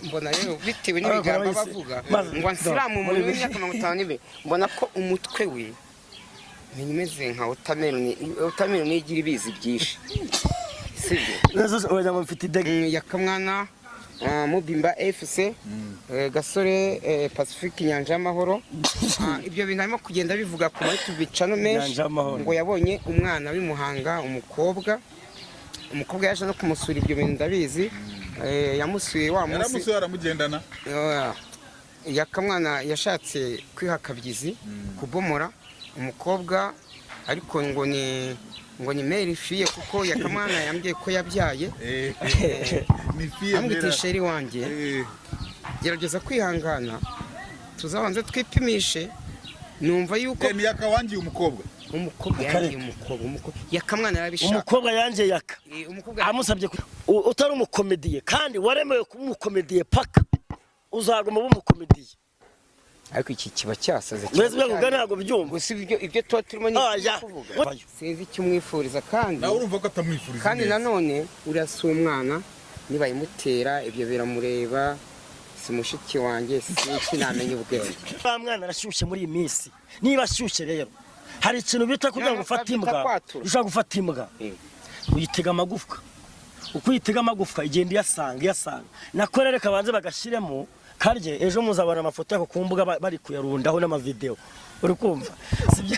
mbona rero bitewe n'ibigambo bavuga ngo nsiramu umuntu w'imyaka 52 mbona ko umutwe we nimeze nka watermelon igira ibizi byinshi sibyo nazo oya mfite idege yakamwana Mubimba FC Gasore Pacifique Nyanja y'Amahoro ibyo bintu arimo kugenda bivuga ku muri tubicano menshi ngo yabonye umwana w'imuhanga umukobwa yaje no kumusura ibyo bintu ndabizi yamusuye wa munsi yaramusuye aramugendana yakamwana yashatse kwihakabyizi kubomora umukobwa ariko ngo ni meri fiye kuko yakamwana yambwiye ko yabyaye ni fiye amwita sheri wanjye gerageza kwihangana tuzabanze twipimishe numva yuko ni yakawangiye umukobwa yangiye umukobwa yakamwana yarabishaka umukobwa yangiye yaka amusabye utari umukomediye kandi waremewe kuba umukomediye paka uzaguma uba umukomediye ariko iki kiba cyasaze mwese byavuga ntabwo byumva gusa ibyo tuba turimo ni kuvuga sinzi icyo umwifuriza kandi nawe urumva ko atamwifuriza kandi nanone urasa umwana nibayimutera ibyo biramureba si mushiki wanjye sinzi namenye ubwenge ba mwana arashyushye muri iyi minsi niba ashyushye rero hari ikintu bita kugira ngo ufate imbwa ushaka gufata imbwa uyitega amagufwa uko uyitega amagufwa igenda iyasanga nakorere kabanze bagashyiremo karye ejo muzabona amafoto yako ku mbuga bari kuyarundaho n'amavideo uri kumva sibyo